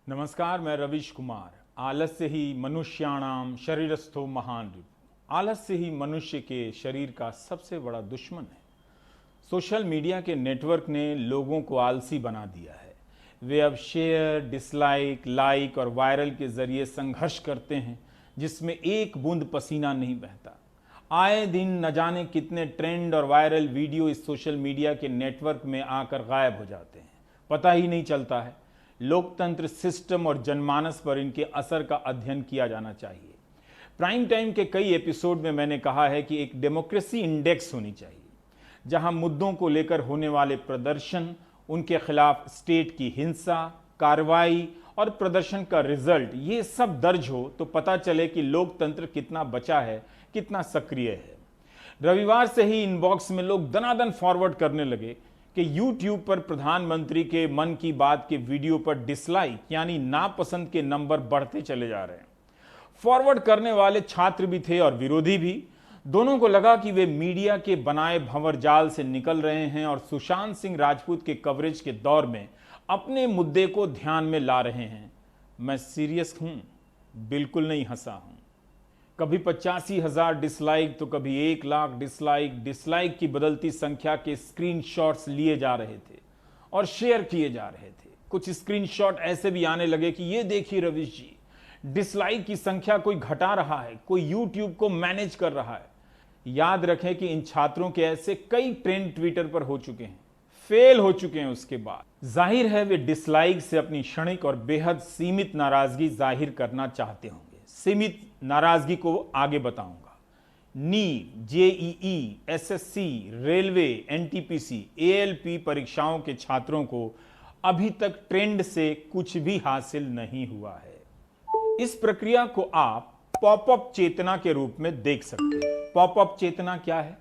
नमस्कार, मैं रविश कुमार। आलस्य ही मनुष्याणाम शरीरस्थो महान रिपु। आलस्य ही मनुष्य के शरीर का सबसे बड़ा दुश्मन है। सोशल मीडिया के नेटवर्क ने लोगों को आलसी बना दिया है। वे अब शेयर, डिसलाइक, लाइक और वायरल के जरिए संघर्ष करते हैं जिसमें एक बूंद पसीना नहीं बहता। आए दिन न जाने कितने ट्रेंड और वायरल वीडियो इस सोशल मीडिया के नेटवर्क में आकर गायब हो जाते हैं, पता ही नहीं चलता है। लोकतंत्र सिस्टम और जनमानस पर इनके असर का अध्ययन किया जाना चाहिए। प्राइम टाइम के कई एपिसोड में मैंने कहा है कि एक डेमोक्रेसी इंडेक्स होनी चाहिए, जहां मुद्दों को लेकर होने वाले प्रदर्शन, उनके खिलाफ स्टेट की हिंसा, कार्रवाई और प्रदर्शन का रिजल्ट, ये सब दर्ज हो तो पता चले कि लोकतंत्र कितना बचा है, कितना सक्रिय है। रविवार से ही इनबॉक्स में लोग दनादन फॉरवर्ड करने लगे कि YouTube पर प्रधानमंत्री के मन की बात के वीडियो पर डिसलाइक यानी नापसंद के नंबर बढ़ते चले जा रहे हैं। फॉरवर्ड करने वाले छात्र भी थे और विरोधी भी। दोनों को लगा कि वे मीडिया के बनाए भंवर जाल से निकल रहे हैं और सुशांत सिंह राजपूत के कवरेज के दौर में अपने मुद्दे को ध्यान में ला रहे हैं। मैं सीरियस हूं, बिल्कुल नहीं हंसा हूं। कभी 85,000 डिसलाइक तो कभी 1 लाख डिसलाइक। डिसलाइक की बदलती संख्या के स्क्रीनशॉट्स लिए जा रहे थे और शेयर किए जा रहे थे। कुछ स्क्रीनशॉट ऐसे भी आने लगे कि ये देखिए रविश जी, डिसलाइक की संख्या कोई घटा रहा है, कोई YouTube को मैनेज कर रहा है। याद रखें कि इन छात्रों के ऐसे कई ट्रेंड ट्विटर पर हो चुके हैं, फेल हो चुके हैं। उसके बाद जाहिर है वे डिसलाइक से अपनी क्षणिक और बेहद सीमित नाराजगी जाहिर करना चाहते होंगे। सीमित नाराजगी को आगे बताऊंगा। NEET, JEE, SSC, railway, NTPC, ALP परीक्षाओं के छात्रों को अभी तक ट्रेंड से कुछ भी हासिल नहीं हुआ है। इस प्रक्रिया को आप पॉपअप चेतना के रूप में देख सकते हैं। पॉपअप चेतना क्या है?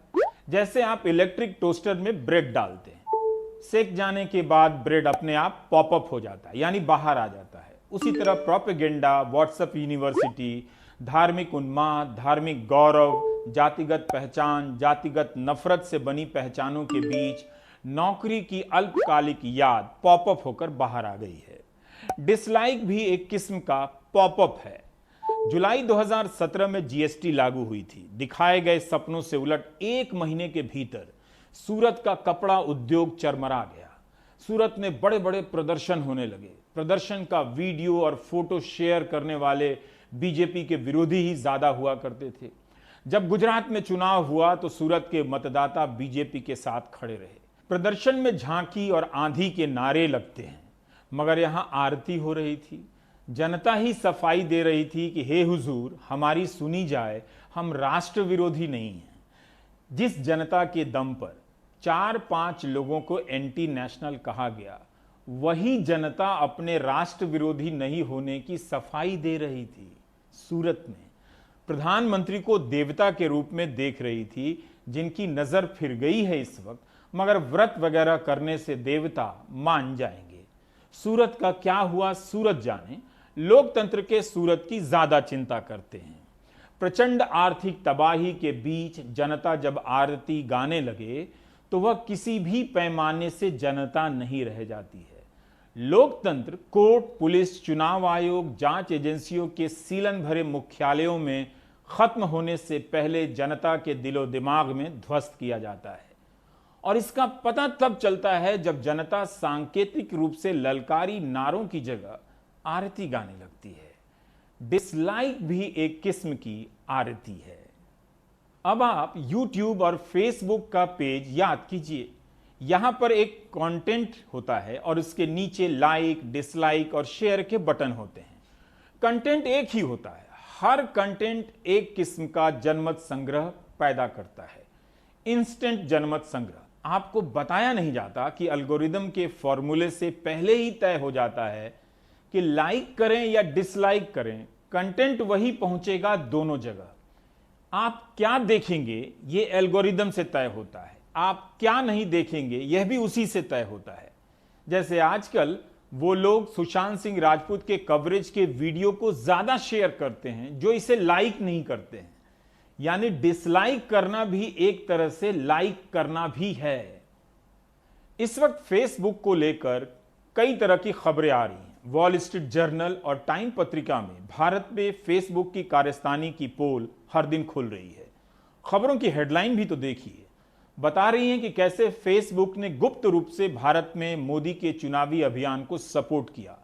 जैसे आप इलेक्ट्रिक टोस्टर में ब्रेड डालते हैं, सेक जाने के बाद ब्रेड अपने आप पॉपअप हो जाता है, यानी बाहर आ जाता है। उसी तरह प्रोपेगेंडा, व्हाट्सएप यूनिवर्सिटी, धार्मिक उन्माद, धार्मिक गौरव, जातिगत पहचान, जातिगत नफरत से बनी पहचानों के बीच नौकरी की अल्पकालिक याद पॉपअप होकर बाहर आ गई है। डिसलाइक भी एक किस्म का पॉपअप है। जुलाई 2017 में जीएसटी लागू हुई थी। दिखाए गए सपनों से उलट 1 महीने के भीतर सूरत का कपड़ा उद्योग चरमरा गया। सूरत में बड़े बड़े प्रदर्शन होने लगे। प्रदर्शन का वीडियो और फोटो शेयर करने वाले बीजेपी के विरोधी ही ज्यादा हुआ करते थे। जब गुजरात में चुनाव हुआ तो सूरत के मतदाता बीजेपी के साथ खड़े रहे। प्रदर्शन में झांकी और आंधी के नारे लगते हैं, मगर यहां आरती हो रही थी। जनता ही सफाई दे रही थी कि हे हुजूर, हमारी सुनी जाए, हम राष्ट्र विरोधी नहीं हैं। जिस जनता के दम पर 4-5 लोगों को एंटी नेशनल कहा गया, वही जनता अपने राष्ट्र विरोधी नहीं होने की सफाई दे रही थी। सूरत में प्रधानमंत्री को देवता के रूप में देख रही थी, जिनकी नजर फिर गई है इस वक्त, मगर व्रत वगैरह करने से देवता मान जाएंगे। सूरत का क्या हुआ सूरत जाने। लोकतंत्र के सूरत की ज्यादा चिंता करते हैं। प्रचंड आर्थिक तबाही के बीच जनता जब आरती गाने लगे तो वह किसी भी पैमाने से जनता नहीं रह जाती है। लोकतंत्र कोर्ट, पुलिस, चुनाव आयोग, जांच एजेंसियों के सीलन भरे मुख्यालयों में खत्म होने से पहले जनता के दिलो दिमाग में ध्वस्त किया जाता है। और इसका पता तब चलता है जब जनता सांकेतिक रूप से ललकारी नारों की जगह आरती गाने लगती है। डिसलाइक भी एक किस्म की आरती है। अब आप YouTube और Facebook का पेज याद कीजिए। यहां पर एक कंटेंट होता है और उसके नीचे लाइक, डिसलाइक और शेयर के बटन होते हैं। कंटेंट एक ही होता है। हर कंटेंट एक किस्म का जनमत संग्रह पैदा करता है। इंस्टेंट जनमत संग्रह। आपको बताया नहीं जाता कि एल्गोरिदम के फॉर्मूले से पहले ही तय हो जाता है कि लाइक करें या डिसलाइक करें, कंटेंट वही पहुंचेगा दोनों जगह। आप क्या देखेंगे यह एल्गोरिदम से तय होता है, आप क्या नहीं देखेंगे यह भी उसी से तय होता है। जैसे आजकल वो लोग सुशांत सिंह राजपूत के कवरेज के वीडियो को ज्यादा शेयर करते हैं जो इसे लाइक नहीं करते हैं। यानी डिसलाइक करना भी एक तरह से लाइक करना भी है। इस वक्त फेसबुक को लेकर कई तरह की खबरें आ रही हैं। वॉल स्ट्रीट जर्नल और टाइम पत्रिका में भारत में फेसबुक की कारस्तानी की पोल हर दिन खुल रही है। खबरों की हेडलाइन भी तो देखिए, बता रही हैं कि कैसे फेसबुक ने गुप्त रूप से भारत में मोदी के चुनावी अभियान को सपोर्ट किया।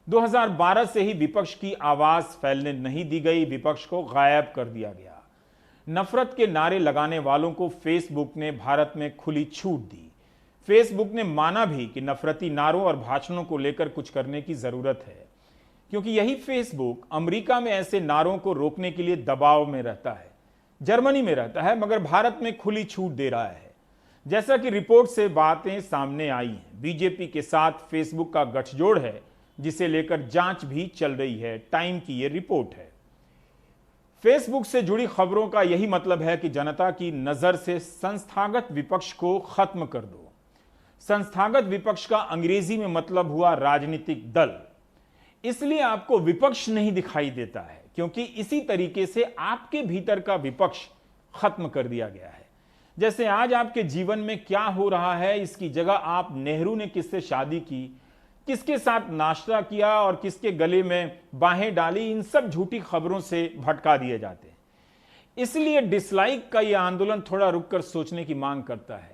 2012 से ही विपक्ष की आवाज फैलने नहीं दी गई, विपक्ष को गायब कर दिया गया। नफरत के नारे लगाने वालों को फेसबुक ने भारत में खुली छूट दी। फेसबुक ने माना भी कि नफरती नारों और भाषणों को लेकर कुछ करने की जरूरत है, क्योंकि यही फेसबुक अमेरिका में ऐसे नारों को रोकने के लिए दबाव में रहता है, जर्मनी में रहता है, मगर भारत में खुली छूट दे रहा है। जैसा कि रिपोर्ट से बातें सामने आई हैं, बीजेपी के साथ फेसबुक का गठजोड़ है, जिसे लेकर जांच भी चल रही है। टाइम की यह रिपोर्ट है। फेसबुक से जुड़ी खबरों का यही मतलब है कि जनता की नजर से संस्थागत विपक्ष को खत्म कर दो। संस्थागत विपक्ष का अंग्रेजी में मतलब हुआ राजनीतिक दल। इसलिए आपको विपक्ष नहीं दिखाई देता है, क्योंकि इसी तरीके से आपके भीतर का विपक्ष खत्म कर दिया गया है। जैसे आज आपके जीवन में क्या हो रहा है, इसकी जगह आप नेहरू ने किससे शादी की, किसके साथ नाश्ता किया और किसके गले में बाहें डाली, इन सब झूठी खबरों से भटका दिए जाते हैं। इसलिए डिसलाइक का यह आंदोलन थोड़ा रुककर सोचने की मांग करता है।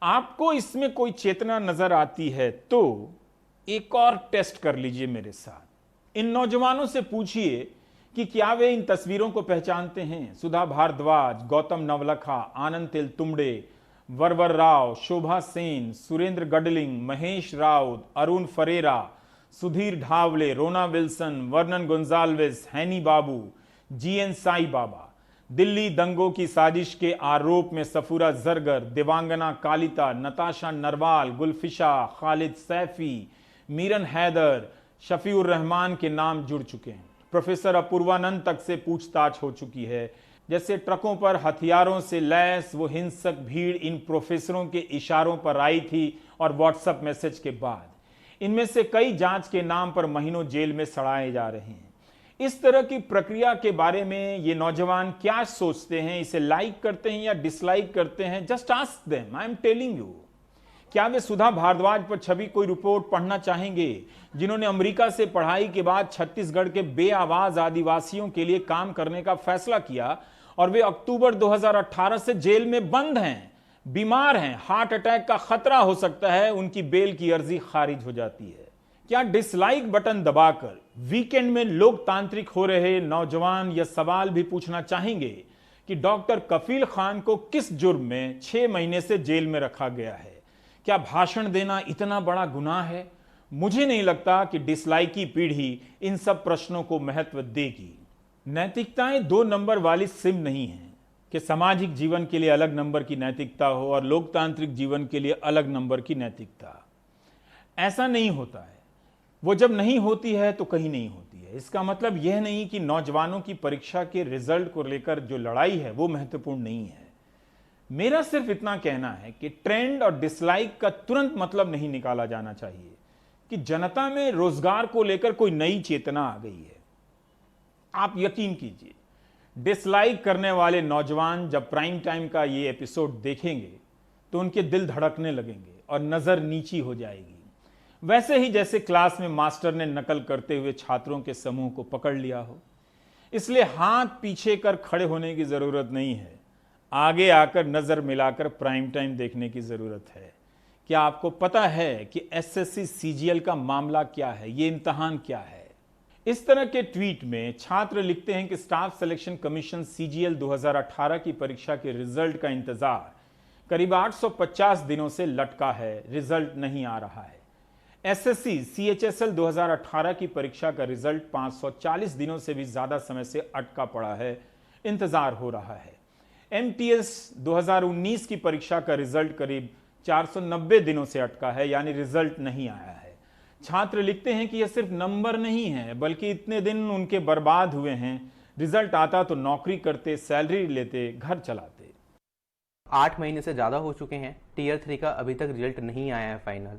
आपको इसमें कोई चेतना नजर आती है तो एक और टेस्ट कर लीजिए मेरे साथ। इन नौजवानों से पूछिए कि क्या वे इन तस्वीरों को पहचानते हैं। सुधा भारद्वाज, गौतम नवलखा, आनंद तेलतुंबड़े, वरवर राव, शोभा सेन, सुरेंद्र गडलिंग, महेश राउत, अरुण फरेरा, सुधीर ढावले, रोना विल्सन, वर्नन गोंजाल्वेस, हैनी बाबू, जीएन साई बाबा। दिल्ली दंगों की साजिश के आरोप में सफूरा जरगर, दिवांगना कालिता, नताशा नरवाल, गुलफिशा, खालिद सैफी, मीरन हैदर, शफीउर रहमान के नाम जुड़ चुके हैं। प्रोफेसर अपूर्वानंद तक से पूछताछ हो चुकी है। जैसे ट्रकों पर हथियारों से लैस वो हिंसक भीड़ इन प्रोफेसरों के इशारों पर आई थी और व्हाट्सएप मैसेज के बाद इनमें से कई जांच के नाम पर महीनों जेल में सड़ाए जा रहे हैं। इस तरह की प्रक्रिया के बारे में ये नौजवान क्या सोचते हैं, इसे लाइक करते हैं या डिसलाइक करते हैं? Just ask them, I am telling you. क्या वे सुधा भारद्वाज पर छवि कोई रिपोर्ट पढ़ना चाहेंगे, जिन्होंने अमेरिका से पढ़ाई के बाद छत्तीसगढ़ के बेआवाज आदिवासियों के लिए काम करने का फैसला किया और वे अक्टूबर 2018 से जेल में बंद हैं, बीमार हैं, हार्ट अटैक का खतरा हो सकता है, उनकी बेल की अर्जी खारिज हो जाती है? क्या डिसलाइक बटन दबाकर वीकेंड में लोकतांत्रिक हो रहे नौजवान यह सवाल भी पूछना चाहेंगे कि डॉक्टर कफील खान को किस जुर्म में 6 महीने से जेल में रखा गया है? क्या भाषण देना इतना बड़ा गुनाह है? मुझे नहीं लगता कि डिसलाइकी पीढ़ी इन सब प्रश्नों को महत्व देगी। नैतिकताएं 2 नंबर वाली सिम नहीं है कि सामाजिक जीवन के लिए अलग नंबर की नैतिकता हो और लोकतांत्रिक जीवन के लिए अलग नंबर की नैतिकता। ऐसा नहीं होता है। वो जब नहीं होती है तो कहीं नहीं होती है। इसका मतलब यह नहीं कि नौजवानों की परीक्षा के रिजल्ट को लेकर जो लड़ाई है वो महत्वपूर्ण नहीं है। मेरा सिर्फ इतना कहना है कि ट्रेंड और डिसलाइक का तुरंत मतलब नहीं निकाला जाना चाहिए कि जनता में रोजगार को लेकर कोई नई चेतना आ गई है। आप यकीन कीजिए, डिसलाइक करने वाले नौजवान जब प्राइम टाइम का ये एपिसोड देखेंगे तो उनके दिल धड़कने लगेंगे और नजर नीची हो जाएगी। वैसे ही जैसे क्लास में मास्टर ने नकल करते हुए छात्रों के समूह को पकड़ लिया हो। इसलिए हाथ पीछे कर खड़े होने की जरूरत नहीं है, आगे आकर नजर मिलाकर प्राइम टाइम देखने की जरूरत है। क्या आपको पता है कि एसएससी सीजीएल का मामला क्या है, ये इम्तहान क्या है? इस तरह के ट्वीट में छात्र लिखते हैं कि स्टाफ सिलेक्शन कमीशन सीजीएल 2018 की परीक्षा के रिजल्ट का इंतजार करीब 850 दिनों से लटका है, रिजल्ट नहीं आ रहा है। एसएससी सीएचएसएल 2018 की परीक्षा का रिजल्ट 540 दिनों से भी ज्यादा समय से अटका पड़ा है, इंतजार हो रहा है। एमटीएस 2019 की परीक्षा का रिजल्ट करीब 490 दिनों से अटका है, यानी रिजल्ट नहीं आया है। छात्र लिखते हैं कि यह सिर्फ नंबर नहीं है, बल्कि इतने दिन उनके बर्बाद हुए हैं। रिजल्ट आता तो नौकरी करते, सैलरी लेते, घर चलाते। 8 महीने से ज़्यादा हो चुके हैं, टीयर 3 का अभी तक रिजल्ट नहीं आया है फाइनल।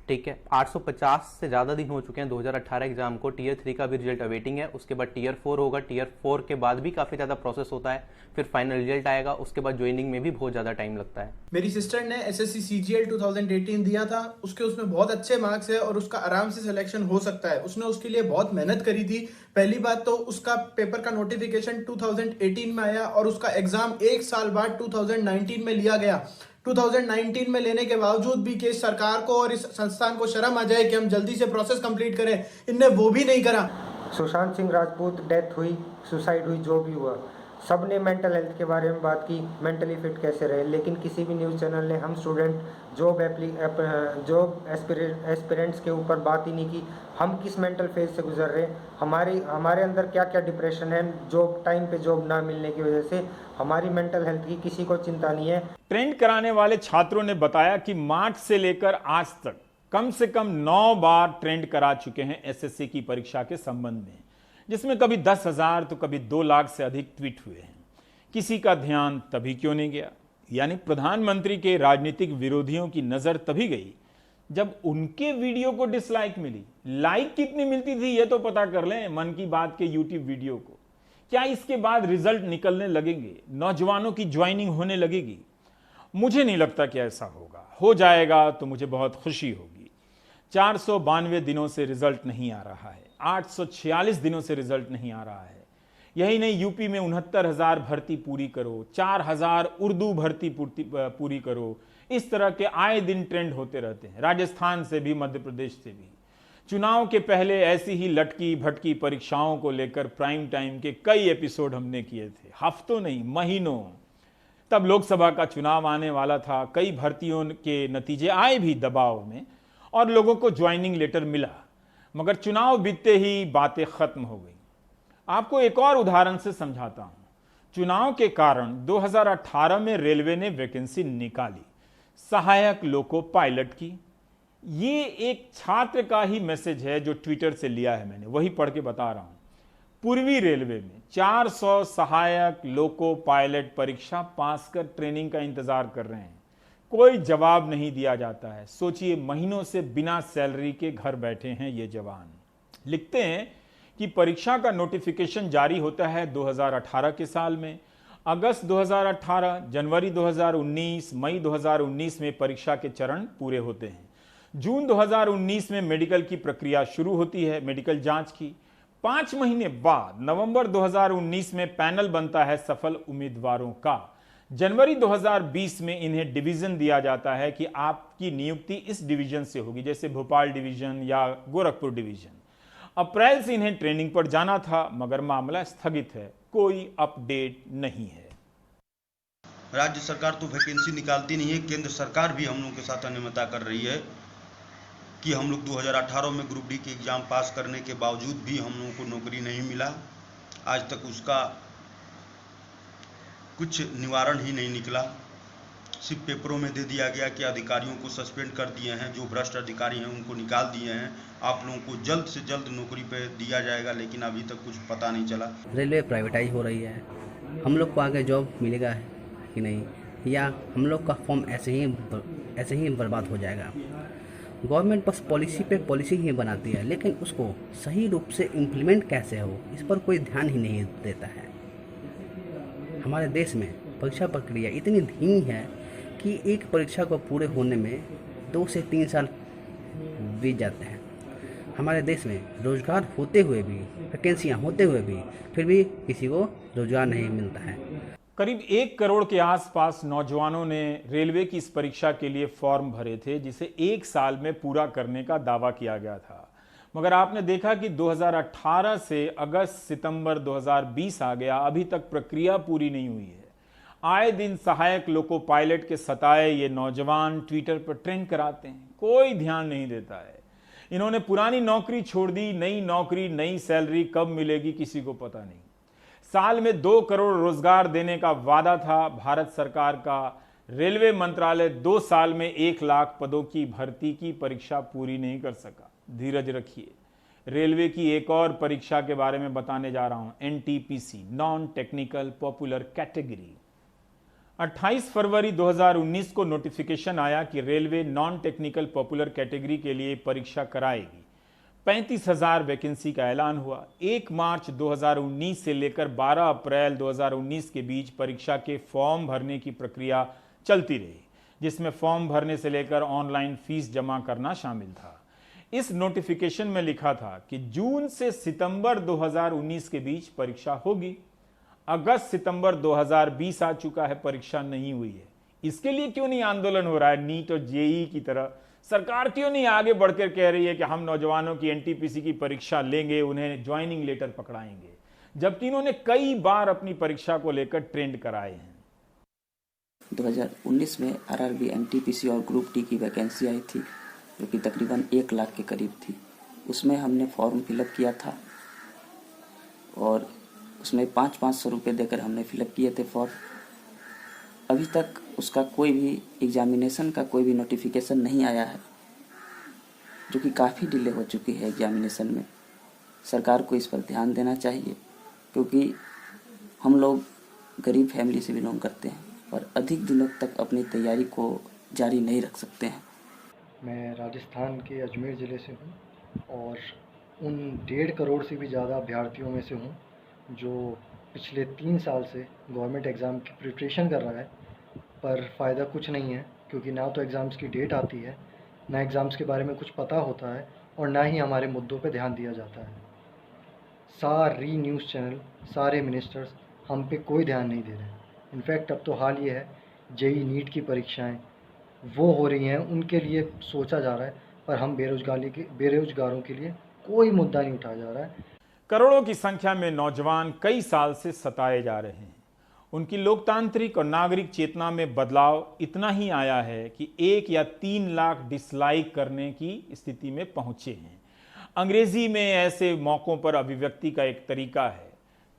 ठीक है, 850 से ज़्यादा दिन हो चुके हैं 2018 एग्जाम को। टीयर 3 का भी रिजल्ट अवेटिंग है, उसके बाद टीयर 4 होगा। टीयर 4 के बाद भी काफ़ी ज़्यादा प्रोसेस होता है, फिर फाइनल रिजल्ट आएगा, उसके बाद ज्वाइनिंग में भी बहुत ज़्यादा टाइम लगता है। मेरी सिस्टर ने एसएससी सीजीएल 2018 दिया था, उसमें बहुत अच्छे मार्क्स है और उसका आराम से सिलेक्शन हो सकता है। उसने उसके लिए बहुत मेहनत करी थी। पहली बात तो उसका पेपर का नोटिफिकेशन 2018 में आया और उसका एग्जाम एक साल बाद 2019 में लिया गया। 2019 में लेने के बावजूद भी कि सरकार को और इस संस्थान को शर्म आ जाए कि हम जल्दी से प्रोसेस कंप्लीट करें, इनने वो भी नहीं करा। सुशांत सिंह राजपूत डेथ हुई, सुसाइड हुई, जो भी हुआ, सब ने मेंटल हेल्थ के बारे में बात की, मेंटली फिट कैसे रहे, लेकिन किसी भी न्यूज़ चैनल ने हम स्टूडेंट जॉब एस्पिरेंट्स के ऊपर बात ही नहीं की। हम किस मेंटल फेज से गुजर रहे हैं, हमारे अंदर क्या क्या डिप्रेशन है, जॉब टाइम पे जॉब ना मिलने की वजह से, हमारी मेंटल हेल्थ की किसी को चिंता नहीं है। ट्रेंड कराने वाले छात्रों ने बताया कि मार्च से लेकर आज तक कम से कम 9 बार ट्रेंड करा चुके हैं एसएससी की परीक्षा के संबंध में, जिसमें कभी 10,000 तो कभी 2 लाख से अधिक ट्वीट हुए हैं। किसी का ध्यान तभी क्यों नहीं गया? यानी प्रधानमंत्री के राजनीतिक विरोधियों की नजर तभी गई जब उनके वीडियो को डिसलाइक मिली। लाइक कितनी मिलती थी ये तो पता कर लें मन की बात के यूट्यूब वीडियो को। क्या इसके बाद रिजल्ट निकलने लगेंगे, नौजवानों की ज्वाइनिंग होने लगेगी? मुझे नहीं लगता कि ऐसा होगा। हो जाएगा तो मुझे बहुत खुशी होगी। 492 दिनों से रिजल्ट नहीं आ रहा है, 846 दिनों से रिजल्ट नहीं आ रहा है। यही नहीं, यूपी में 69,000 भर्ती पूरी करो, 4,000 उर्दू भर्ती पूरी करो। इस तरह के आए दिन ट्रेंड होते रहते हैं, राजस्थान से भी, मध्य प्रदेश से भी। चुनाव के पहले ऐसी ही लटकी भटकी परीक्षाओं को लेकर प्राइम टाइम के कई एपिसोड हमने किए थे, हफ्तों नहीं महीनों। तब लोकसभा का चुनाव आने वाला था, कई भर्तियों के नतीजे आए भी दबाव में और लोगों को ज्वाइनिंग लेटर मिला, मगर चुनाव बीतते ही बातें खत्म हो गई। आपको एक और उदाहरण से समझाता हूं। चुनाव के कारण 2018 में रेलवे ने वैकेंसी निकाली, सहायक लोको पायलट की। ये एक छात्र का ही मैसेज है जो ट्विटर से लिया है मैंने, वही पढ़ के बता रहा हूं। पूर्वी रेलवे में 400 सहायक लोको पायलट परीक्षा पास कर ट्रेनिंग का इंतजार कर रहे हैं, कोई जवाब नहीं दिया जाता है। सोचिए, महीनों से बिना सैलरी के घर बैठे हैं ये जवान। लिखते हैं कि परीक्षा का नोटिफिकेशन जारी होता है 2018 के साल में, अगस्त 2018, जनवरी 2019, मई 2019 में परीक्षा के चरण पूरे होते हैं। जून 2019 में मेडिकल की प्रक्रिया शुरू होती है, मेडिकल जांच की। 5 महीने बाद नवंबर 2019 में पैनल बनता है सफल उम्मीदवारों का। जनवरी 2020 में इन्हें डिवीजन दिया जाता है कि आपकी नियुक्ति इस डिवीजन से होगी, जैसे भोपाल डिवीजन या गोरखपुर डिवीजन। अप्रैल से इन्हें ट्रेनिंग पर जाना था, मगर मामला स्थगित है, कोई अपडेट नहीं है। राज्य सरकार तो वैकेंसी निकालती नहीं है, केंद्र सरकार भी हम लोगों के साथ अनियमितता कर रही है कि हम लोग 2018 में ग्रुप डी की एग्ज़ाम पास करने के बावजूद भी हम लोगों को नौकरी नहीं मिला। आज तक उसका कुछ निवारण ही नहीं निकला। सिर्फ पेपरों में दे दिया गया कि अधिकारियों को सस्पेंड कर दिए हैं, जो भ्रष्ट अधिकारी हैं उनको निकाल दिए हैं, आप लोगों को जल्द से जल्द नौकरी पे दिया जाएगा, लेकिन अभी तक कुछ पता नहीं चला। रेलवे प्राइवेटाइज हो रही है, हम लोग को आगे जॉब मिलेगा कि नहीं, या हम लोग का फॉर्म ऐसे ही बर्बाद हो जाएगा। गवर्नमेंट बस पॉलिसी पे पॉलिसी ही बनाती है, लेकिन उसको सही रूप से इम्प्लीमेंट कैसे हो इस पर कोई ध्यान ही नहीं देता है। हमारे देश में परीक्षा प्रक्रिया इतनी धीमी है कि एक परीक्षा को पूरे होने में 2 से 3 साल बीत जाते हैं। हमारे देश में रोजगार होते हुए भी, वैकेंसियाँ होते हुए भी, फिर भी किसी को रोजगार नहीं मिलता है। करीब 1 करोड़ के आसपास नौजवानों ने रेलवे की इस परीक्षा के लिए फॉर्म भरे थे, जिसे 1 साल में पूरा करने का दावा किया गया था। मगर आपने देखा कि 2018 से अगस्त सितंबर 2020 आ गया, अभी तक प्रक्रिया पूरी नहीं हुई है। आए दिन सहायक लोको पायलट के सताए ये नौजवान ट्विटर पर ट्रेंड कराते हैं, कोई ध्यान नहीं देता है। इन्होंने पुरानी नौकरी छोड़ दी, नई नौकरी, नई सैलरी कब मिलेगी किसी को पता नहीं। साल में 2 करोड़ रोजगार देने का वादा था भारत सरकार का। रेलवे मंत्रालय 2 साल में 1 लाख पदों की भर्ती की परीक्षा पूरी नहीं कर सका। धीरज रखिए। रेलवे की एक और परीक्षा के बारे में बताने जा रहा हूं, NTPC, non technical popular category. 28 फरवरी 2019 को नोटिफिकेशन आया कि railway non technical popular category के लिए परीक्षा कराएगी। 35,000 वैकेंसी का ऐलान हुआ। 1 मार्च 2019 से लेकर 12 अप्रैल 2019 के बीच परीक्षा के फॉर्म भरने की प्रक्रिया चलती रही, जिसमें फॉर्म भरने से लेकर ऑनलाइन फीस जमा करना शामिल था। इस नोटिफिकेशन में लिखा था कि जून से सितंबर 2019 के बीच परीक्षा होगी। अगस्त सितंबर 2020 आ चुका है, परीक्षा नहीं हुई है। इसके लिए क्यों नहीं आंदोलन हो रहा है? नीट और जेई की तरह सरकार क्यों नहीं आगे बढ़कर कह रही है कि हम नौजवानों की एनटीपीसी की परीक्षा लेंगे, उन्हें ज्वाइनिंग लेटर पकड़ाएंगे, जबकि इन्होंने कई बार अपनी परीक्षा को लेकर ट्रेंड कराए हैं। 2019 में आरआरबी एनटीपीसी और ग्रुप डी की वैकेंसी आई थी, जो कि तकरीबन 1 लाख के करीब थी। उसमें हमने फॉर्म फिलअप किया था और उसमें 500-500 रुपये देकर हमने फिलअप किए थे फॉर्म। अभी तक उसका कोई भी एग्जामिनेशन का कोई भी नोटिफिकेशन नहीं आया है, जो कि काफ़ी डिले हो चुकी है एग्जामिनेशन में। सरकार को इस पर ध्यान देना चाहिए, क्योंकि हम लोग गरीब फैमिली से बिलोंग करते हैं और अधिक दिनों तक अपनी तैयारी को जारी नहीं रख सकते हैं। मैं राजस्थान के अजमेर ज़िले से हूँ और उन 1.5 करोड़ से भी ज़्यादा अभ्यर्थियों में से हूँ जो पिछले 3 साल से गवर्नमेंट एग्ज़ाम की प्रिपरेशन कर रहा है, पर फ़ायदा कुछ नहीं है, क्योंकि ना तो एग्ज़ाम्स की डेट आती है, ना एग्ज़ाम्स के बारे में कुछ पता होता है और ना ही हमारे मुद्दों पे ध्यान दिया जाता है। सारी न्यूज़ चैनल, सारे मिनिस्टर्स हम पे कोई ध्यान नहीं दे रहे हैं। इनफैक्ट अब तो हाल ये है, जेई नीट की परीक्षाएं वो हो रही हैं, उनके लिए सोचा जा रहा है, पर हम बेरोजगारों के लिए कोई मुद्दा नहीं उठाया जा रहा है। करोड़ों की संख्या में नौजवान कई साल से सताए जा रहे हैं। उनकी लोकतांत्रिक और नागरिक चेतना में बदलाव इतना ही आया है कि 1 या 3 लाख डिसलाइक करने की स्थिति में पहुंचे हैं। अंग्रेजी में ऐसे मौकों पर अभिव्यक्ति का एक तरीका है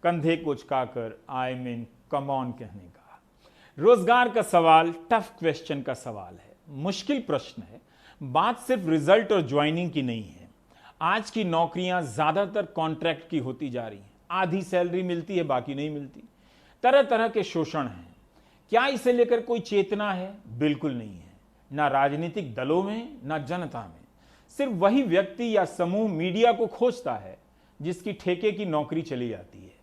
कंधे को झुकाकर आई मीन कम ऑन कहने का। रोजगार का सवाल टफ क्वेश्चन का सवाल है, मुश्किल प्रश्न है। बात सिर्फ रिजल्ट और ज्वाइनिंग की नहीं है। आज की नौकरियां ज्यादातर कॉन्ट्रैक्ट की होती जा रही हैं। आधी सैलरी मिलती है, बाकी नहीं मिलती। तरह तरह के शोषण हैं। क्या इसे लेकर कोई चेतना है? बिल्कुल नहीं है, ना राजनीतिक दलों में, ना जनता में। सिर्फ वही व्यक्ति या समूह मीडिया को खोजता है जिसकी ठेके की नौकरी चली जाती है।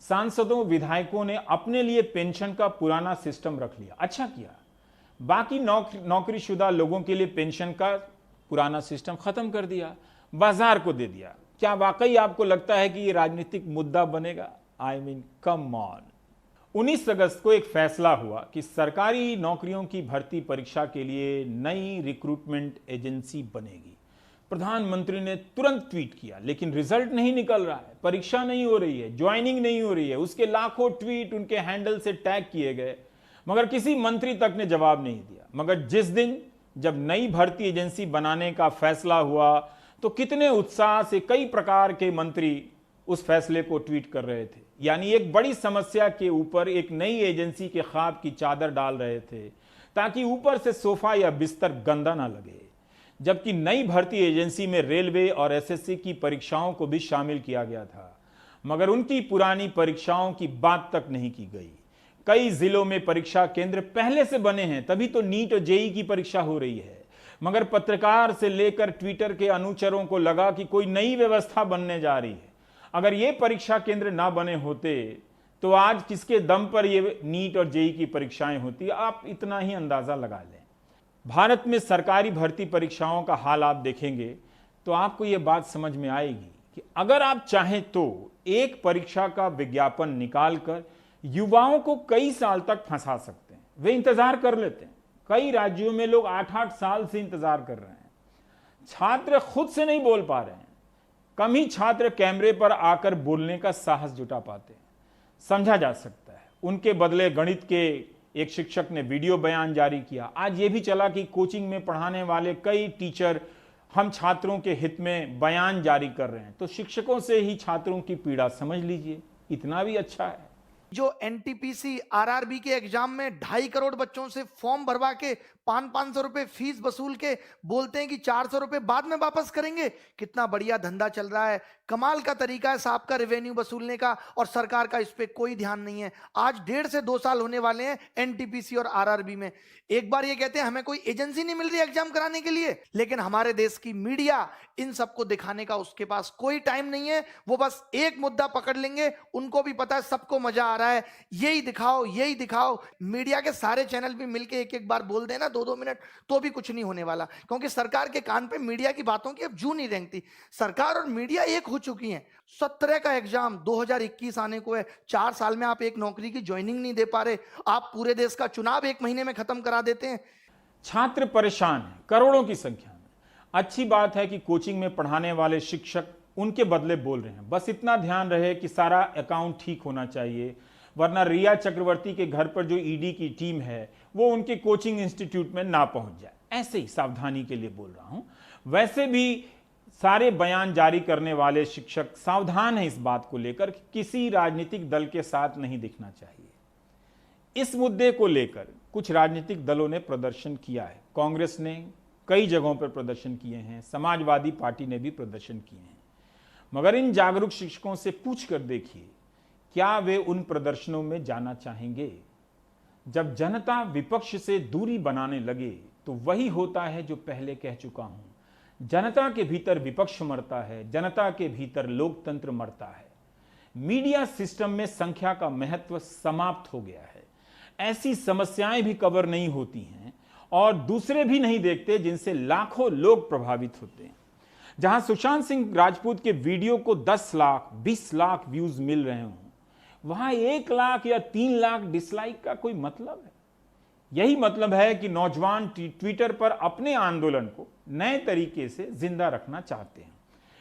सांसदों, विधायकों ने अपने लिए पेंशन का पुराना सिस्टम रख लिया, अच्छा किया। बाकी नौकरीशुदा लोगों के लिए पेंशन का पुराना सिस्टम खत्म कर दिया, बाजार को दे दिया। क्या वाकई आपको लगता है कि ये राजनीतिक मुद्दा बनेगा? I mean come on. 19 अगस्त को एक फैसला हुआ कि सरकारी नौकरियों की भर्ती परीक्षा के लिए नई रिक्रूटमेंट एजेंसी बनेगी। प्रधानमंत्री ने तुरंत ट्वीट किया, लेकिन रिजल्ट नहीं निकल रहा है, परीक्षा नहीं हो रही है, ज्वाइनिंग नहीं हो रही है। उसके लाखों ट्वीट उनके हैंडल से टैग किए गए, मगर किसी मंत्री तक ने जवाब नहीं दिया। मगर जिस दिन जब नई भर्ती एजेंसी बनाने का फैसला हुआ तो कितने उत्साह से कई प्रकार के मंत्री उस फैसले को ट्वीट कर रहे थे। यानी एक बड़ी समस्या के ऊपर एक नई एजेंसी के ख्वाब की चादर डाल रहे थे ताकि ऊपर से सोफा या बिस्तर गंदा ना लगे। जबकि नई भर्ती एजेंसी में रेलवे और एसएससी की परीक्षाओं को भी शामिल किया गया था, मगर उनकी पुरानी परीक्षाओं की बात तक नहीं की गई। कई जिलों में परीक्षा केंद्र पहले से बने हैं, तभी तो नीट और जेई की परीक्षा हो रही है। मगर पत्रकार से लेकर ट्विटर के अनुचरों को लगा कि कोई नई व्यवस्था बनने जा रही है। अगर ये परीक्षा केंद्र ना बने होते तो आज किसके दम पर ये नीट और जेई की परीक्षाएं होती, आप इतना ही अंदाजा लगा लें। भारत में सरकारी भर्ती परीक्षाओं का हाल आप देखेंगे तो आपको ये बात समझ में आएगी कि अगर आप चाहें तो एक परीक्षा का विज्ञापन निकालकर युवाओं को कई साल तक फंसा सकते हैं। वे इंतजार कर लेते हैं। कई राज्यों में लोग 8-8 साल से इंतजार कर रहे हैं। छात्र खुद से नहीं बोल पा रहे हैं। कम ही छात्र कैमरे पर आकर बोलने का साहस जुटा पाते हैं। समझा जा सकता है। उनके बदले गणित के एक शिक्षक ने वीडियो बयान जारी किया। आज ये भी चला कि कोचिंग में पढ़ाने वाले कई टीचर हम छात्रों के हित में बयान जारी कर रहे हैं। तो शिक्षकों से ही छात्रों की पीड़ा समझ लीजिए, इतना भी अच्छा है। जो एनटीपीसी आरआरबी के एग्जाम में 2.5 करोड़ बच्चों से फॉर्म भरवा के 500 रुपए फीस वसूल के बोलते हैं कि 400 रुपए बाद में वापस करेंगे। कितना बढ़िया धंधा चल रहा है, कमाल का तरीका है साहब का रेवेन्यू वसूलने का, और सरकार का इस पे कोई ध्यान नहीं है। आज 1.5 से 2 साल होने वाले हैं एनटीपीसी और आरआरबी में। एक बार ये कहते हैं हमें कोई एजेंसी नहीं मिल रही एग्जाम कराने के लिए, लेकिन हमारे देश की मीडिया इन सबको दिखाने का उसके पास कोई टाइम नहीं है। वो बस एक मुद्दा पकड़ लेंगे, उनको भी पता है सबको मजा आ रहा है, यही दिखाओ यही दिखाओ। मीडिया के सारे चैनल भी मिलके एक एक बार बोल देना 2-2 मिनट, तो भी कुछ नहीं होने वाला, क्योंकि सरकार के कान पे मीडिया की बातों की अब जू नहीं रेंगती। सरकार और मीडिया एक हो चुकी हैं। 17 का एग्जाम 2021 आने को है, 4 साल में आप एक नौकरी की ज्वाइनिंग नहीं दे पा रहे, आप पूरे देश का चुनाव 1 महीने में खत्म करा देते हैं। छात्र परेशान हैं करोड़ों की संख्या में। अच्छी बात है कि कोचिंग में पढ़ाने वाले शिक्षक उनके बदले बोल रहे हैं। बस इतना ध्यान रहे कि सारा अकाउंट ठीक होना चाहिए, वरना रिया चक्रवर्ती के घर पर जो ईडी की टीम है वो उनके कोचिंग इंस्टीट्यूट में ना पहुंच जाए। ऐसे ही सावधानी के लिए बोल रहा हूं। वैसे भी सारे बयान जारी करने वाले शिक्षक सावधान हैं इस बात को लेकर कि किसी राजनीतिक दल के साथ नहीं दिखना चाहिए। इस मुद्दे को लेकर कुछ राजनीतिक दलों ने प्रदर्शन किया है। कांग्रेस ने कई जगहों पर प्रदर्शन किए हैं, समाजवादी पार्टी ने भी प्रदर्शन किए हैं। मगर इन जागरूक शिक्षकों से पूछ कर देखिए, क्या वे उन प्रदर्शनों में जाना चाहेंगे? जब जनता विपक्ष से दूरी बनाने लगे तो वही होता है जो पहले कह चुका हूं। जनता के भीतर विपक्ष मरता है, जनता के भीतर लोकतंत्र मरता है। मीडिया सिस्टम में संख्या का महत्व समाप्त हो गया है। ऐसी समस्याएं भी कवर नहीं होती हैं और दूसरे भी नहीं देखते जिनसे लाखों लोग प्रभावित होते हैं। जहां सुशांत सिंह राजपूत के वीडियो को 10 लाख 20 लाख व्यूज मिल रहे हों, वहां 1 लाख या 3 लाख डिसलाइक का कोई मतलब है? यही मतलब है कि नौजवान ट्विटर पर अपने आंदोलन को नए तरीके से जिंदा रखना चाहते हैं।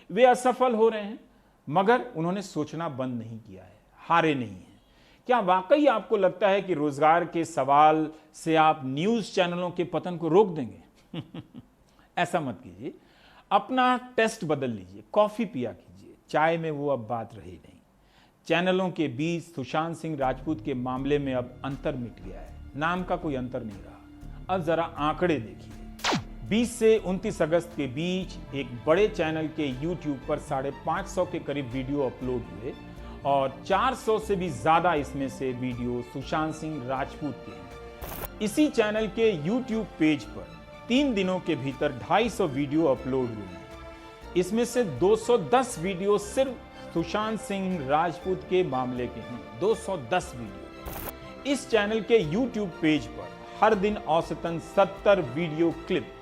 वे असफल हो रहे हैं, मगर उन्होंने सोचना बंद नहीं किया है, हारे नहीं हैं। क्या वाकई आपको लगता है कि रोजगार के सवाल से आप न्यूज चैनलों के पतन को रोक देंगे? ऐसा मत कीजिए। अपना टेस्ट बदल लीजिए, कॉफी पिया कीजिए, चाय में वो अब बात रही नहीं। चैनलों के बीच सुशांत सिंह राजपूत के मामले में अब अंतर मिट गया है, नाम का कोई अंतर नहीं रहा। अब जरा आंकड़े देखिए। 20 से 29 अगस्त के बीच एक बड़े चैनल के YouTube पर 550 के करीब वीडियो अपलोड हुए और 400 से भी ज्यादा इसमें से वीडियो सुशांत सिंह राजपूत के हैं। इसी चैनल के YouTube पेज पर 3 दिनों के भीतर 250 वीडियो अपलोड हुए हैं। इसमें से 210 वीडियो सिर्फ सुशांत सिंह राजपूत के मामले के हैं। 210 वीडियो। इस चैनल के YouTube पेज पर हर दिन औसतन 70 वीडियो क्लिप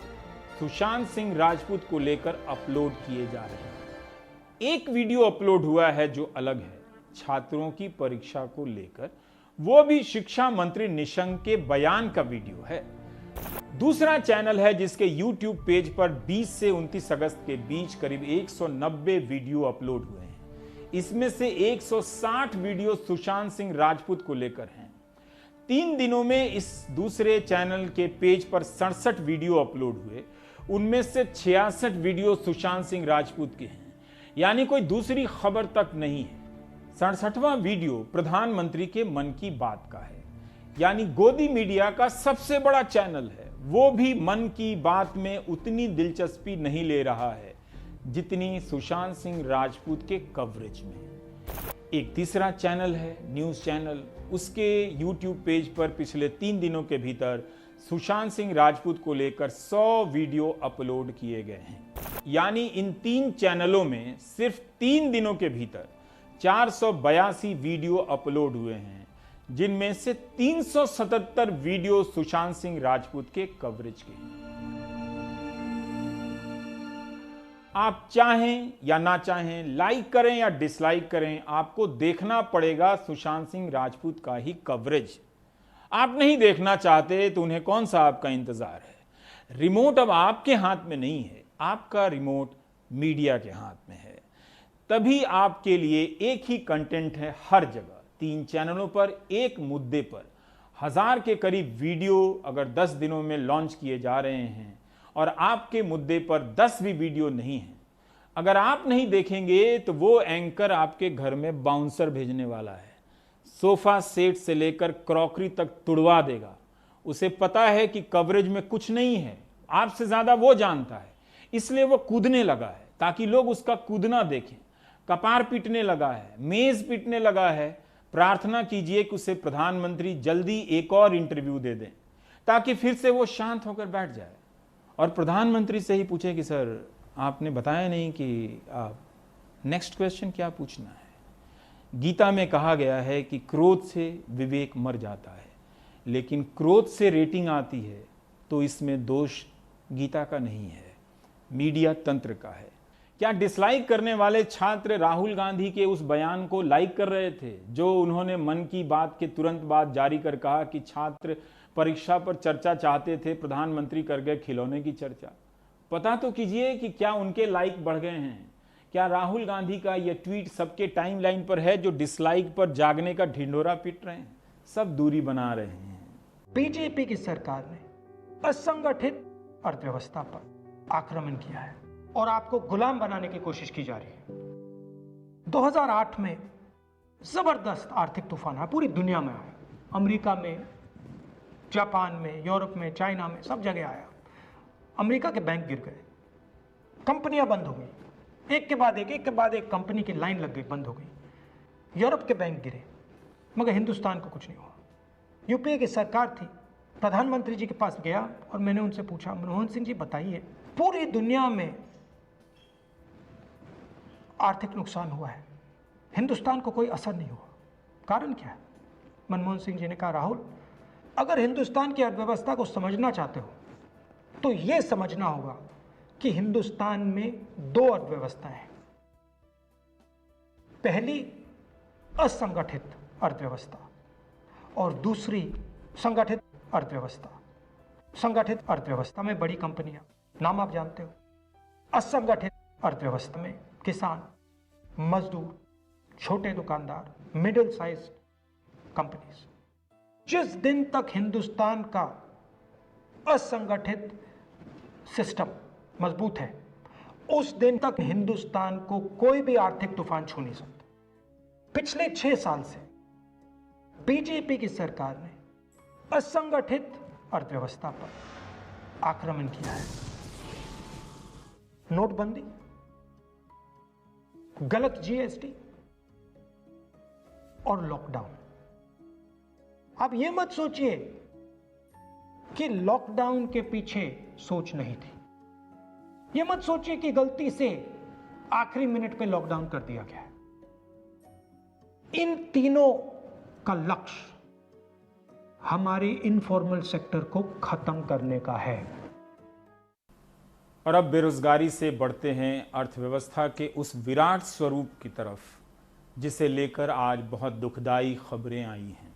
सुशांत सिंह राजपूत को लेकर अपलोड किए जा रहे हैं। एक वीडियो अपलोड हुआ है जो अलग है, छात्रों की परीक्षा को लेकर, वो भी शिक्षा मंत्री निशंक के बयान का वीडियो है। दूसरा चैनल है जिसके YouTube पेज पर 20 से 29 अगस्त के बीच करीब 190 वीडियो अपलोड हुए हैं। इसमें से 160 वीडियो सुशांत सिंह राजपूत को लेकर हैं। 3 दिनों में इस दूसरे चैनल के पेज पर 67 वीडियो अपलोड हुए, उनमें से 66 वीडियो सुशांत सिंह राजपूत के हैं, यानी कोई दूसरी खबर तक नहीं है। 67वां वीडियो प्रधानमंत्री के मन की बात का है, यानी गोदी मीडिया का सबसे बड़ा चैनल है। वो भी मन की बात में उतनी दिलचस्पी नहीं ले रहा है जितनी सुशांत सिंह राजपूत के कवरेज में। एक तीसरा चैनल है न्यूज चैनल, उसके YouTube पेज पर पिछले 3 दिनों के भीतर सुशांत सिंह राजपूत को लेकर 100 वीडियो अपलोड किए गए हैं। यानी इन 3 चैनलों में सिर्फ 3 दिनों के भीतर 482 वीडियो अपलोड हुए हैं, जिनमें से 377 वीडियो सुशांत सिंह राजपूत के कवरेज के हैं। आप चाहें या ना चाहें, लाइक करें या डिसलाइक करें, आपको देखना पड़ेगा सुशांत सिंह राजपूत का ही कवरेज। आप नहीं देखना चाहते तो उन्हें कौन सा आपका इंतजार है? रिमोट अब आपके हाथ में नहीं है, आपका रिमोट मीडिया के हाथ में है। तभी आपके लिए एक ही कंटेंट है हर जगह। 3 चैनलों पर एक मुद्दे पर 1000 के करीब वीडियो अगर 10 दिनों में लॉन्च किए जा रहे हैं और आपके मुद्दे पर 10 भी वीडियो नहीं है, अगर आप नहीं देखेंगे तो वो एंकर आपके घर में बाउंसर भेजने वाला है। सोफा सेट से लेकर क्रॉकरी तक तुड़वा देगा। उसे पता है कि कवरेज में कुछ नहीं है, आपसे ज्यादा वो जानता है, इसलिए वो कूदने लगा है ताकि लोग उसका कूदना देखें। कपार पीटने लगा है, मेज पीटने लगा है। प्रार्थना कीजिए कि उसे प्रधानमंत्री जल्दी एक और इंटरव्यू दे दें ताकि फिर से वो शांत होकर बैठ जाए और प्रधानमंत्री से ही पूछे कि सर आपने बताया नहीं कि आप नेक्स्ट क्वेश्चन क्या पूछना है। गीता में कहा गया है कि क्रोध से विवेक मर जाता है, लेकिन क्रोध से रेटिंग आती है तो इसमें दोष गीता का नहीं है, मीडिया तंत्र का है। क्या डिसलाइक करने वाले छात्र राहुल गांधी के उस बयान को लाइक कर रहे थे जो उन्होंने मन की बात के तुरंत बाद जारी कर कहा कि छात्र परीक्षा पर चर्चा चाहते थे, प्रधानमंत्री कर गए खिलौने की चर्चा? पता तो कीजिए कि क्या उनके लाइक बढ़ गए हैं? क्या राहुल गांधी का यह ट्वीट सबके टाइमलाइन पर है जो डिसलाइक पर जागने का ढिंढोरा पीट रहे हैं? सब दूरी बना रहे हैं। बीजेपी की सरकार ने असंगठित अर्थव्यवस्था पर आक्रमण किया है और आपको गुलाम बनाने की कोशिश की जा रही है। 2008 में जबरदस्त आर्थिक तूफान आया, पूरी दुनिया में आया, अमेरिका में, जापान में, यूरोप में, चाइना में, सब जगह आया। अमेरिका के बैंक गिर गए, कंपनियां बंद हो गई, एक के बाद एक कंपनी की लाइन लग गई, बंद हो गई। यूरोप के बैंक गिरे, मगर हिंदुस्तान को कुछ नहीं हुआ। यूपीए की सरकार थी, प्रधानमंत्री जी के पास गया और मैंने उनसे पूछा, मनमोहन सिंह जी बताइए, पूरी दुनिया में आर्थिक नुकसान हुआ है, हिंदुस्तान को कोई असर नहीं हुआ, कारण क्या है? मनमोहन सिंह जी ने कहा, राहुल, अगर हिंदुस्तान की अर्थव्यवस्था को समझना चाहते हो तो यह समझना होगा कि हिंदुस्तान में दो अर्थव्यवस्थाएं हैं। पहली असंगठित अर्थव्यवस्था और दूसरी संगठित अर्थव्यवस्था। संगठित अर्थव्यवस्था में बड़ी कंपनियां, नाम आप जानते हो। असंगठित अर्थव्यवस्था में किसान, मजदूर, छोटे दुकानदार, मिडिल साइज कंपनीज। जिस दिन तक हिंदुस्तान का असंगठित सिस्टम मजबूत है, उस दिन तक हिंदुस्तान को कोई भी आर्थिक तूफान छू नहीं सकता। पिछले 6 साल से बीजेपी की सरकार ने असंगठित अर्थव्यवस्था पर आक्रमण किया है। नोटबंदी, गलत जीएसटी और लॉकडाउन। आप ये मत सोचिए कि लॉकडाउन के पीछे सोच नहीं थी। ये मत सोचिए कि गलती से आखिरी मिनट पे लॉकडाउन कर दिया गया है। इन तीनों का लक्ष्य हमारे इनफॉर्मल सेक्टर को खत्म करने का है। और अब बेरोजगारी से बढ़ते हैं अर्थव्यवस्था के उस विराट स्वरूप की तरफ जिसे लेकर आज बहुत दुखदाई खबरें आई हैं।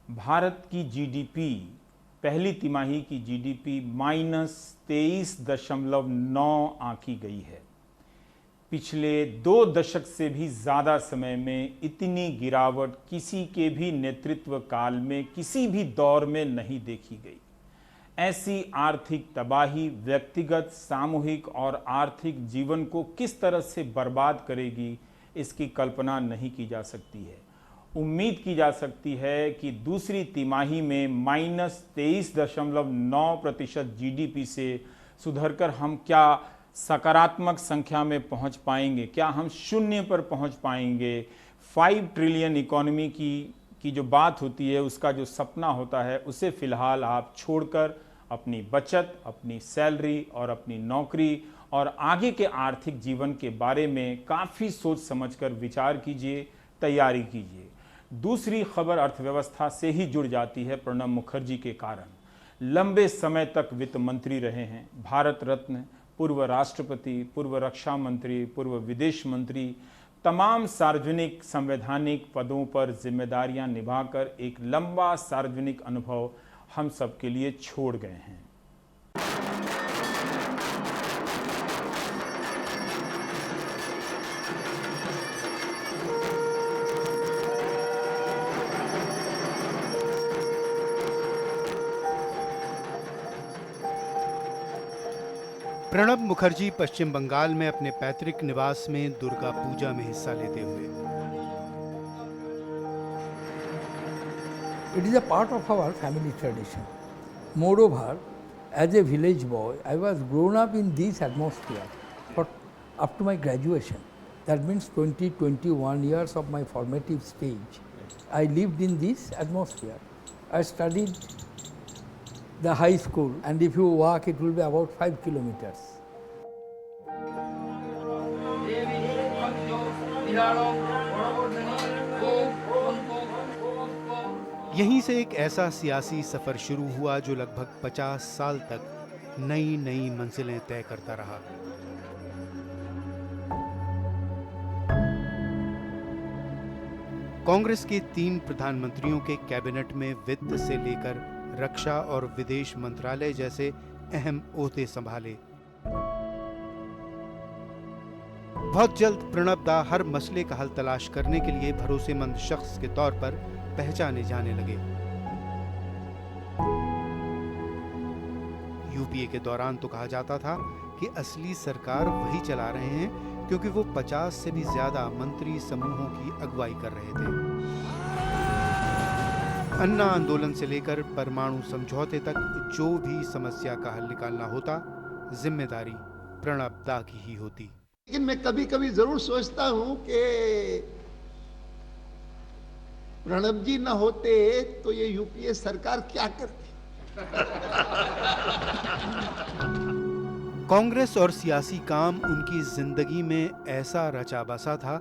भारत की जीडीपी, पहली तिमाही की जीडीपी -23.9 आंकी गई है। पिछले 2 दशक से भी ज़्यादा समय में इतनी गिरावट किसी के भी नेतृत्व काल में किसी भी दौर में नहीं देखी गई। ऐसी आर्थिक तबाही व्यक्तिगत, सामूहिक और आर्थिक जीवन को किस तरह से बर्बाद करेगी, इसकी कल्पना नहीं की जा सकती है। उम्मीद की जा सकती है कि दूसरी तिमाही में -23.9% जीडीपी से सुधरकर हम क्या सकारात्मक संख्या में पहुंच पाएंगे, क्या हम शून्य पर पहुंच पाएंगे। 5 ट्रिलियन इकोनॉमी की जो बात होती है, उसका जो सपना होता है, उसे फिलहाल आप छोड़कर अपनी बचत, अपनी सैलरी और अपनी नौकरी और आगे के आर्थिक जीवन के बारे में काफ़ी सोच समझकर विचार कीजिए, तैयारी कीजिए। दूसरी खबर अर्थव्यवस्था से ही जुड़ जाती है। प्रणब मुखर्जी के कारण लंबे समय तक वित्त मंत्री रहे हैं, भारत रत्न, पूर्व राष्ट्रपति, पूर्व रक्षा मंत्री, पूर्व विदेश मंत्री, तमाम सार्वजनिक संवैधानिक पदों पर जिम्मेदारियां निभाकर एक लंबा सार्वजनिक अनुभव हम सब के लिए छोड़ गए हैं। प्रणब मुखर्जी पश्चिम बंगाल में अपने पैतृक निवास में दुर्गा पूजा में हिस्सा लेते हुए। It is a part of our family tradition. Moreover, as a village boy, I was grown up in this atmosphere for up to my graduation. That means 21 years of my formative stage. I lived in this atmosphere. I studied the high school, and if you walk, it will be about 5 kilometers. यहीं से एक ऐसा सियासी सफर शुरू हुआ जो लगभग 50 साल तक नई नई मंजिलें तय करता रहा। कांग्रेस के 3 प्रधानमंत्रियों के कैबिनेट में वित्त से लेकर रक्षा और विदेश मंत्रालय जैसे अहम ओहदे संभाले। बहुत जल्द प्रणब दा हर मसले का हल तलाश करने के लिए भरोसेमंद शख्स के तौर पर पहचाने जाने लगे। यूपीए के दौरान तो कहा जाता था कि असली सरकार वही चला रहे हैं क्योंकि वो 50 से भी ज्यादा मंत्री समूहों की अगुवाई कर रहे थे। अन्ना आंदोलन से लेकर परमाणु समझौते तक जो भी समस्या का हल निकालना होता, जिम्मेदारी प्रणब दा की ही होती। लेकिन मैं कभी कभी जरूर सोचता हूं कि प्रणब जी न होते तो ये यूपीए सरकार क्या करती। कांग्रेस और सियासी काम उनकी जिंदगी में ऐसा रचा बसा था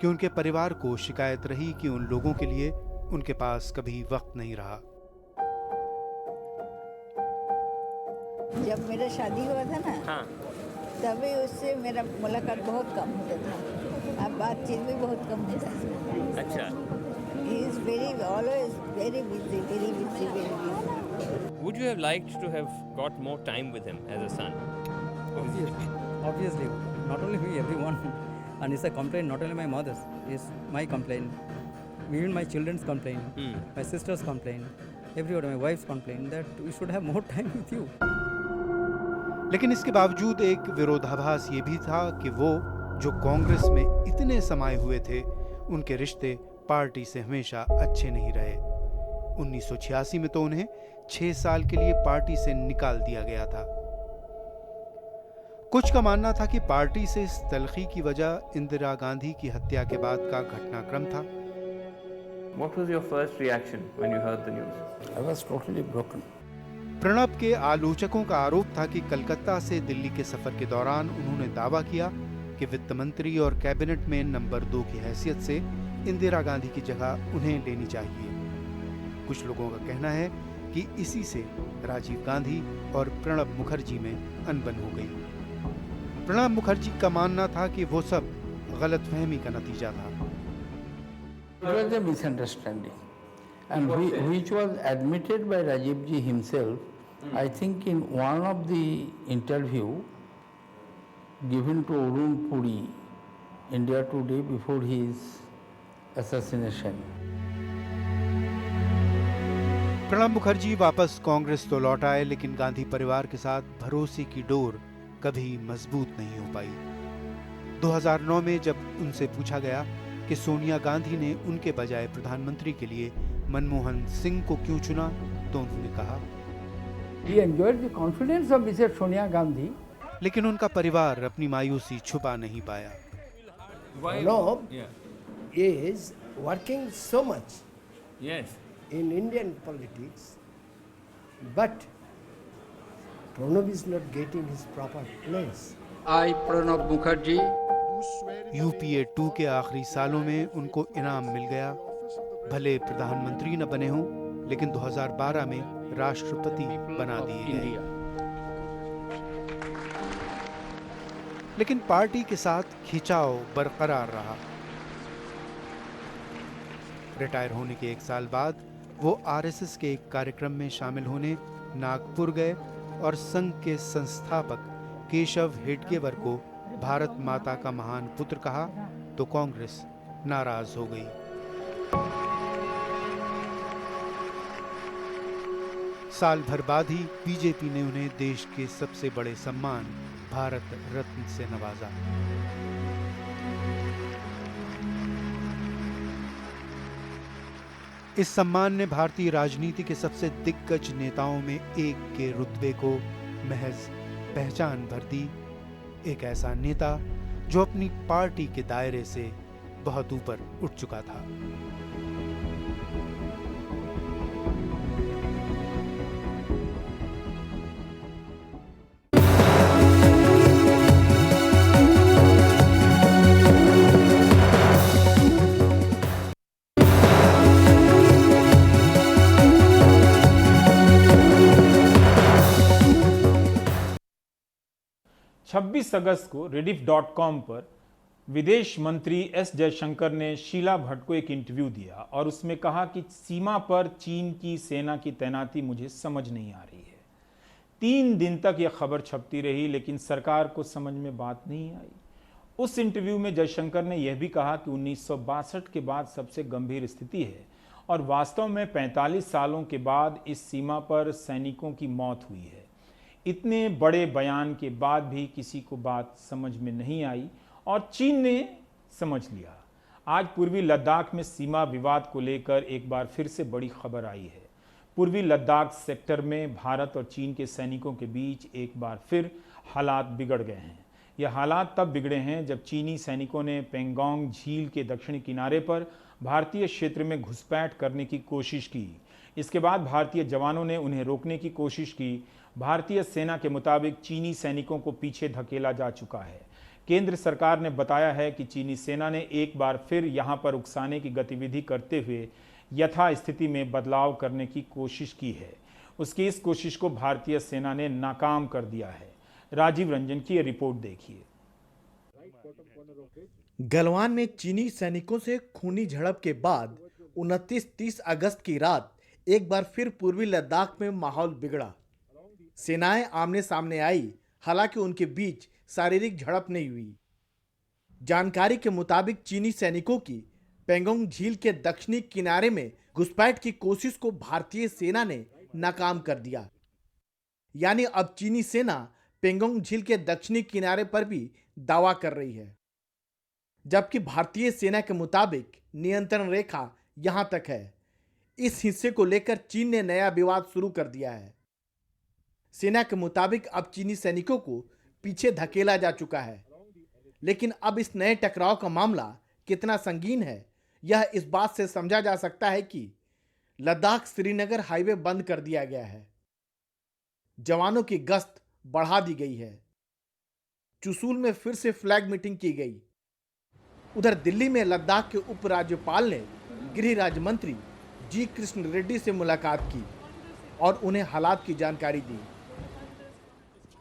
कि उनके परिवार को शिकायत रही कि उन लोगों के लिए उनके पास कभी वक्त नहीं रहा। जब मेरा शादी हुआ था ना, हाँ, तभी उससे मेरा मुलाकात बहुत कम होता था। अब बातचीत भी बहुत कम होता है। अच्छा। He is always very busy, very busy, very busy. Would you have liked to have got more time with him as a son? Obviously. Not only me, everyone. And it's a complaint, not only my mother's, it's my complaint. Even my children's complaint, my sister's complaint, everyone, my wife's complaint that we should have more time with you. लेकिन इसके बावजूद एक विरोधाभास ये भी था कि वो जो कांग्रेस में इतने समाये हुए थे, उनके रिश्ते पार्टी से हमेशा अच्छे नहीं रहे। 1986 में तो उन्हें 6 साल के लिए पार्टी से निकाल दिया गया था। कुछ का मानना था कि पार्टी से इस तलखी की वजह इंदिरा गांधी की हत्या के बाद का घटनाक्रम था। What was your first reaction when you heard the news? I was totally broken. Pranab के आलोचकों का आरोप था कि कलकत्ता से दिल्ली के सफर के दौरान उन्होंने दावा किया कि वित्त मंत्री और कैबिनेट में नंबर 2 की हैसियत से इंदिरा गांधी की जगह उन्हें लेनी चाहिए। कुछ लोगों का कहना है कि इसी से राजीव गांधी और प्रणब मुखर्जी में अनबन हो गई। प्रणब मुखर्जी का मानना था कि वो सब गलतफहमी का नतीजा था। It was a misunderstanding, and which was admitted by Rajiv ji himself. I think in one of the interview given to Arun Puri, India Today, before his assassination. Pranab Mukherjee वापस कांग्रेस तो लौट आए, लेकिन गांधी परिवार के साथ भरोसे की डोर कभी मजबूत नहीं हो पाई। 2009 में जब उनसे पूछा गया कि सोनिया गांधी ने उनके बजाय प्रधानमंत्री के लिए मनमोहन सिंह को क्यों चुना, तो उन्होंने कहा He enjoyed the confidence of Mrs. Sonia Gandhi. लेकिन उनका परिवार अपनी मायूसी छुपा नहीं पाया। Pranab is working so much in Indian politics, but Pranab is not getting his proper place. I, Pranab Mukherjee. UPA 2 के आखिरी सालों में उनको इनाम मिल गया। भले प्रधानमंत्री न बने हों, लेकिन 2012 में राष्ट्रपति बना दिए गए। लेकिन पार्टी के साथ खिंचाव बरकरार रहा। रिटायर होने के 1 साल बाद वो आरएसएस के एक कार्यक्रम में शामिल होने नागपुर गए और संघ के संस्थापक केशव हेडगेवर को भारत माता का महान पुत्र कहा, तो कांग्रेस नाराज हो गई। साल भर बाद ही बीजेपी ने उन्हें देश के सबसे बड़े सम्मान भारत रत्न से नवाजा। इस सम्मान ने भारतीय राजनीति के सबसे दिग्गज नेताओं में एक के रुतबे को महज पहचान भर दी। एक ऐसा नेता जो अपनी पार्टी के दायरे से बहुत ऊपर उठ चुका था। 26 अगस्त को rediff.com पर विदेश मंत्री एस जयशंकर ने शीला भट्ट को एक इंटरव्यू दिया और उसमें कहा कि सीमा पर चीन की सेना की तैनाती मुझे समझ नहीं आ रही है। 3 दिन तक यह खबर छपती रही लेकिन सरकार को समझ में बात नहीं आई। उस इंटरव्यू में जयशंकर ने यह भी कहा कि 1962 के बाद सबसे गंभीर स्थिति है और वास्तव में 45 सालों के बाद इस सीमा पर सैनिकों की मौत हुई है। इतने बड़े बयान के बाद भी किसी को बात समझ में नहीं आई और चीन ने समझ लिया। आज पूर्वी लद्दाख में सीमा विवाद को लेकर एक बार फिर से बड़ी खबर आई है। पूर्वी लद्दाख सेक्टर में भारत और चीन के सैनिकों के बीच एक बार फिर हालात बिगड़ गए हैं। यह हालात तब बिगड़े हैं जब चीनी सैनिकों ने पेंगोंग झील के दक्षिणी किनारे पर भारतीय क्षेत्र में घुसपैठ करने की कोशिश की। इसके बाद भारतीय जवानों ने उन्हें रोकने की कोशिश की। भारतीय सेना के मुताबिक चीनी सैनिकों को पीछे धकेला जा चुका है। केंद्र सरकार ने बताया है कि चीनी सेना ने एक बार फिर यहां पर उकसाने की गतिविधि करते हुए यथास्थिति में बदलाव करने की कोशिश की है। उसकी इस कोशिश को भारतीय सेना ने नाकाम कर दिया है। राजीव रंजन की यह रिपोर्ट देखिए। गलवान में चीनी सैनिकों से खूनी झड़प के बाद 29-30 अगस्त की रात एक बार फिर पूर्वी लद्दाख में माहौल बिगड़ा। सेनाएं आमने सामने आई, हालांकि उनके बीच शारीरिक झड़प नहीं हुई। जानकारी के मुताबिक चीनी सैनिकों की पेंगोंग झील के दक्षिणी किनारे में घुसपैठ की कोशिश को भारतीय सेना ने नाकाम कर दिया। यानी अब चीनी सेना पेंगोंग झील के दक्षिणी किनारे पर भी दावा कर रही है, जबकि भारतीय सेना के मुताबिक नियंत्रण रेखा यहां तक है। इस हिस्से को लेकर चीन ने नया विवाद शुरू कर दिया है। सेना के मुताबिक अब चीनी सैनिकों को पीछे धकेला जा चुका है, लेकिन अब इस नए टकराव का मामला कितना संगीन है यह इस बात से समझा जा सकता है कि लद्दाख श्रीनगर हाईवे बंद कर दिया गया है। जवानों की गश्त बढ़ा दी गई है। चुशूल में फिर से फ्लैग मीटिंग की गई। उधर दिल्ली में लद्दाख के उपराज्यपाल ने गृह राज्य मंत्री जी कृष्ण रेड्डी से मुलाकात की और उन्हें हालात की जानकारी दी।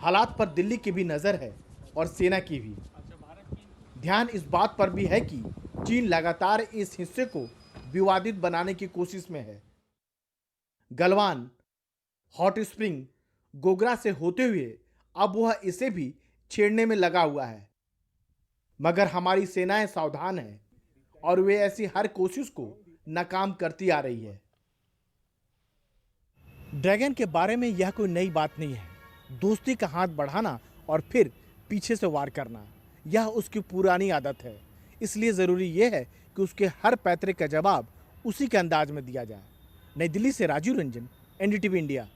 हालात पर दिल्ली की भी नजर है और सेना की भी। ध्यान इस बात पर भी है कि चीन लगातार इस हिस्से को विवादित बनाने की कोशिश में है। गलवान, हॉट स्प्रिंग, गोगरा से होते हुए अब वह इसे भी छेड़ने में लगा हुआ है। मगर हमारी सेनाएं सावधान हैं और वे ऐसी हर कोशिश को नाकाम करती आ रही है। ड्रैगन के बारे में यह कोई नई बात नहीं है। दोस्ती का हाथ बढ़ाना और फिर पीछे से वार करना, यह उसकी पुरानी आदत है। इसलिए ज़रूरी यह है कि उसके हर पैतरे का जवाब उसी के अंदाज में दिया जाए। नई दिल्ली से राजीव रंजन, एनडीटीवी इंडिया।